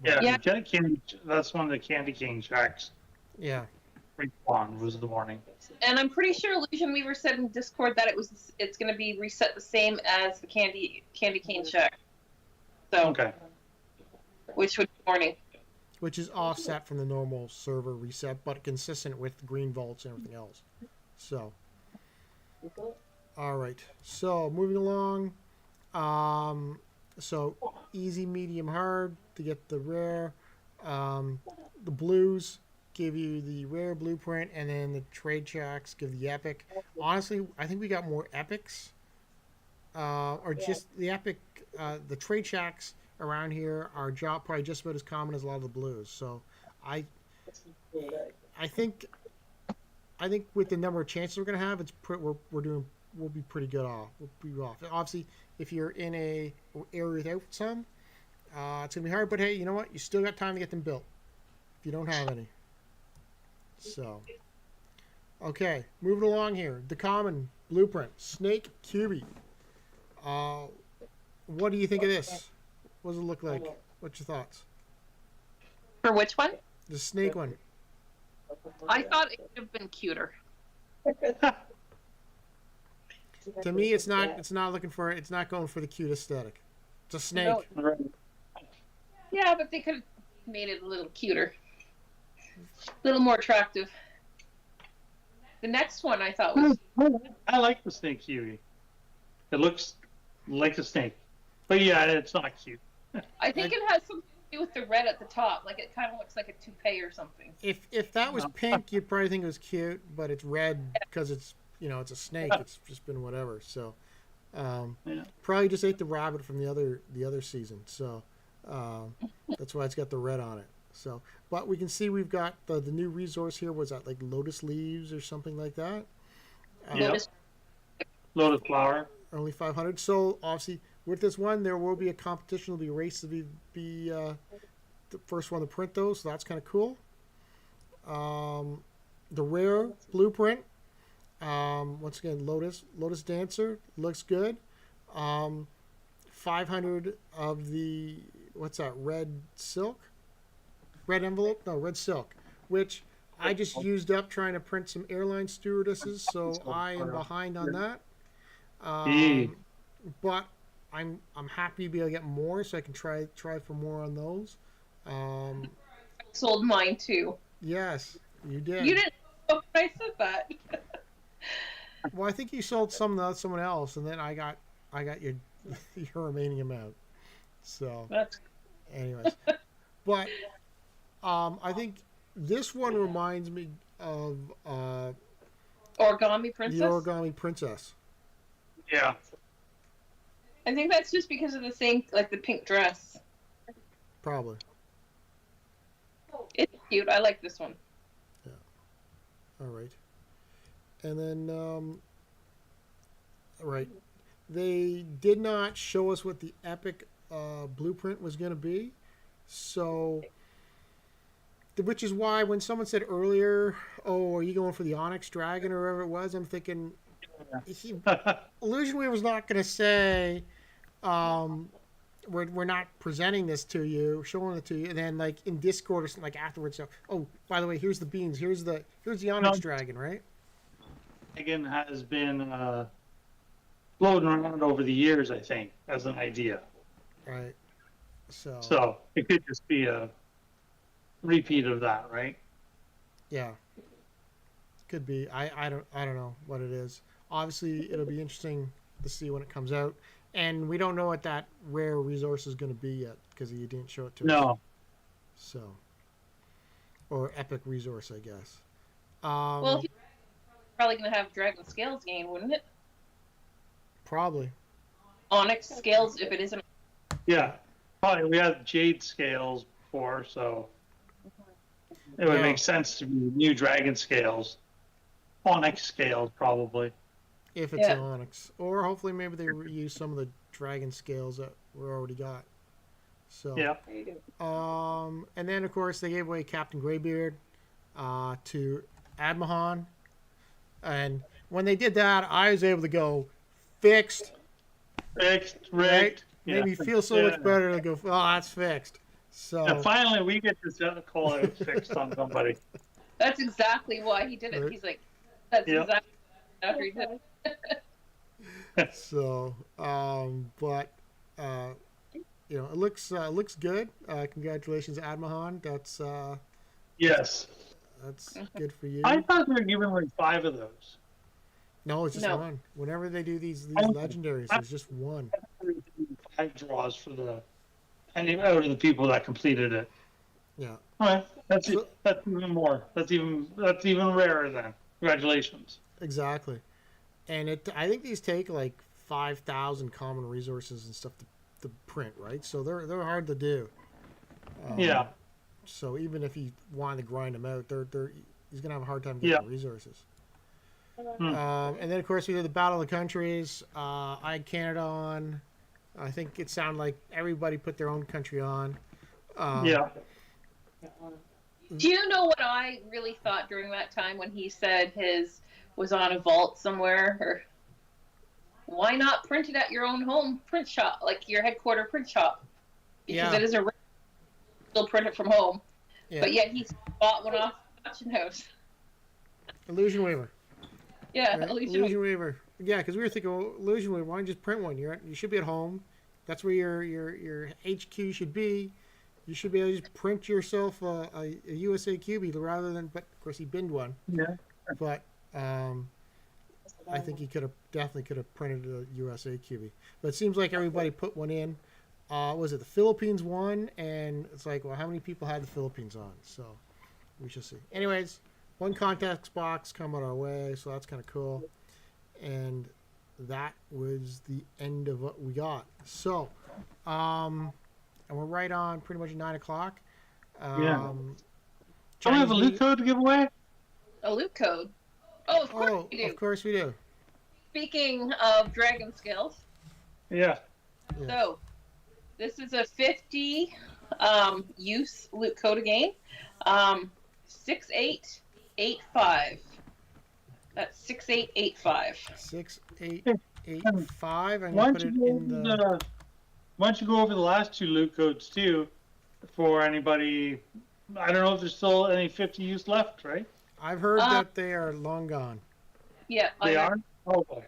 Yeah, Yeah. that's one of the Candy King shacks. Yeah. Respawn was the morning. And I'm pretty sure Illusion Weaver said in Discord that it's going to be reset the same as the Candy Cane Shack. So, Okay. which would be morning. Which is offset from the normal server reset, but consistent with the green vaults and everything else. So, all right. So moving along. So easy, medium, hard to get the rare. The blues give you the rare blueprint, and then the trade shacks give the epic. Honestly, I think we got more epics, or just the epic. The trade shacks around here are probably just about as common as a lot of the blues. So, I think with the number of chances we're gonna have, we'll be pretty good off. We'll be off. Obviously, if you're in a area without some, it's gonna be hard. But hey, you know what? You still got time to get them built if you don't have any. So, okay, moving along here. The common blueprint, Snake Cubie. What do you think of this? What does it look like? What's your thoughts? For which one? The snake one. I thought it would have been cuter. To me, it's not going for the cute aesthetic. It's a snake. No. Right. Yeah, but they could have made it a little cuter. A little more attractive. The next one I thought was... I like the snake Huey. It looks like a snake. But yeah, it's not cute. I think it has something to do with the red at the top. Like, it kind of looks like a toupee or something. If that was pink, you'd probably think it was cute, but it's red because it's a snake. It's just been whatever. So, Yeah. probably just ate the rabbit from the other season. So, that's why it's got the red on it. So, but we can see we've got the new resource here. Was that like lotus leaves or something like that? Yeah. Lotus- Lotus flower. Only 500. So obviously, with this one, there will be a competition. There'll be a race to be the first one to print those. So that's kind of cool. The rare blueprint. Once again, Lotus Dancer looks good. 500 of the red silk, red envelope, no red silk, which I just used up trying to print some airline stewardesses, so I am behind on that. But I'm happy to be able to get more, so I can try for more on those. Sold mine too. Yes, you did. You didn't know when I said that. Well, I think you sold some to someone else, and then I got your remaining amount. So, That's anyways, but I think this one reminds me of Origami Princess. the Origami Princess. Yeah. I think that's just because of the same, like the pink dress. Probably. It's cute. I like this one. All right. And then, right. They did not show us what the epic blueprint was going to be. So, which is why when someone said earlier, "Oh, are you going for the Onyx Dragon or whatever it was?" I'm thinking, Illusion Weaver's not going to say, we're not presenting this to you, showing it to you, and then like in Discord or something like afterwards. So, oh, by the way, here's the beans. Here's the Onyx Dragon, right? Dragon has been floating around over the years, I think, as an idea. Right. So. So it could just be a repeat of that, right? Yeah. Could be. I don't know what it is. Obviously, it'll be interesting to see when it comes out. And we don't know what that rare resource is going to be yet because you didn't show it to us. No. So, or epic resource, I guess. Well, if you're probably going to have dragon scales gain, wouldn't it? Probably. Onyx scales, if it isn't. Yeah. Probably we had jade scales before, so it would make sense to be new dragon scales. Onyx scales, probably. If it's an onyx, or hopefully maybe they reuse some of the dragon scales that we already got. So yeah. And then of course they gave away Captain Greybeard to Admahan, and when they did that, I was able to go fixed, rigged. Right? Made me feel so much better to go. Oh, that's fixed. So finally, we get to call it fixed on somebody. That's exactly why he did it. Right. He's like, that's exactly after he did it. So, but it looks good. Congratulations, Admahan. That's yes. That's good for you. I thought they were giving like 5 of those. No, it's just one. Whenever they do these legendaries, there's just one. 5 draws for out of the people that completed it. Yeah. All right, that's even more. That's even rarer then. Congratulations. Exactly. And I think these take like 5,000 common resources and stuff to print, right? So they're hard to do. Yeah. So even if you want to grind them out, he's gonna have a hard time getting resources. And then of course we did the Battle of the Countries. I had Canada on. I think it sounded like everybody put their own country on. Yeah. Do you know what I really thought during that time when he said his was on a vault somewhere? Or why not print it at your own home print shop, like your headquarter print shop? Because it is still print it from home. Yeah. But yet he bought one off the auction house. Illusion Weaver. Yeah, right? Illusion Weaver. Yeah, because we were thinking, well, Illusion Weaver, why don't you just print one? You should be at home. That's where your HQ should be. You should be able to just print yourself a USA Cubie rather than. But of course, he binned one. Yeah. But I think he definitely could have printed a USA Cubie. But it seems like everybody put one in. Was it the Philippines one? And it's like, well, how many people had the Philippines on? So we shall see. Anyways, one contest box coming our way, so that's kind of cool. And that was the end of what we got. So, and we're right on pretty much 9 o'clock. Don't we have a loot code to give away? A loot code? Oh, of course we do. Of course we do. Speaking of dragon skills. Yeah. So, this is a 50 use loot code again. 6885. That's 6885. 6885. I'm gonna put it in the. Why don't you go over the last 2 loot codes too, for anybody? I don't know if there's still any 50 use left, right? I've heard that they are long gone. Yeah, they are. Oh boy.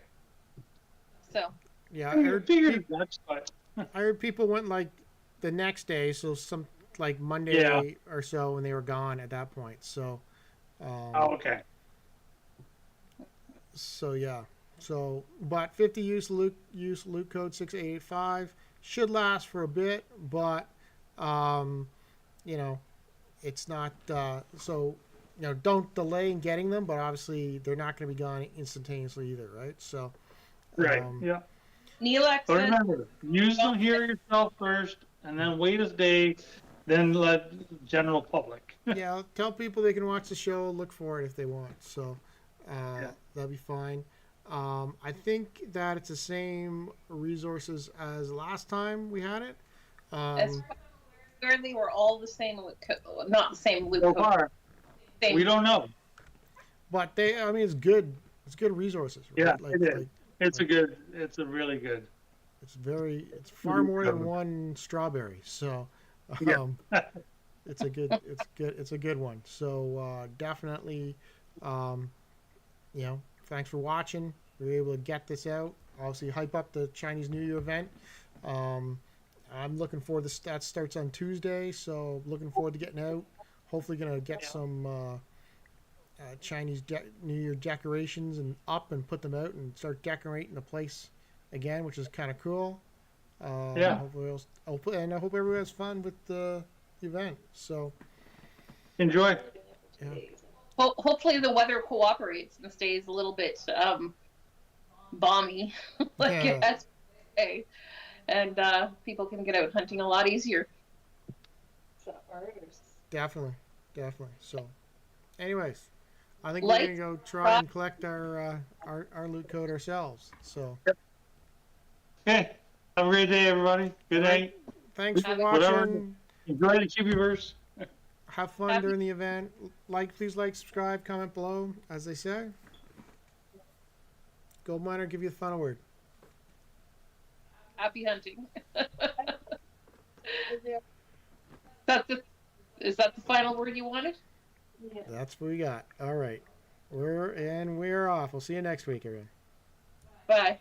So. Yeah, I heard people went like the next day, so some like Monday or so when they were gone at that point. So. Okay. So yeah, but 50 use loot code 6885 should last for a bit, but it's not so don't delay in getting them, but obviously they're not going to be gone instantaneously either, right? So right, yeah. Neelak But said, remember, use them here yourself first, and then wait a day, then let general public. Yeah, tell people they can watch the show, look for it if they want. So Yeah. that'll be fine. I think that it's the same resources as last time we had it. as where they were all the same loop code, not the same loop So code. far, Same. we don't know. But I mean, it's good. It's good resources. Right? Yeah, it is. It's a really good. It's far more than one strawberry. So, it's a good one. So definitely, thanks for watching. We were able to get this out. Obviously, hype up the Chinese New Year event. I'm looking forward to that. Starts on Tuesday, so looking forward to getting out. Hopefully, gonna get some Chinese New Year decorations and put them out and start decorating the place again, which is kind of cool. Yeah. Hopefully, and I hope everyone has fun with the event. So Enjoy. yeah. Hopefully the weather cooperates and stays a little bit balmy, like it has today, and people can get out hunting a lot easier. Definitely. So, anyways, I think we're gonna go try and collect our loot code ourselves. So. Okay. Have a great day, everybody. Good night. Thanks for Whatever. watching. Enjoy the Cubieverse. Have fun during the event. Please like, subscribe, comment below, as they say. Gold Miner, give you the final word. Happy hunting. Is that the final word you wanted? Yeah. That's what we got. All right. We're off. We'll see you next week, everyone. Bye.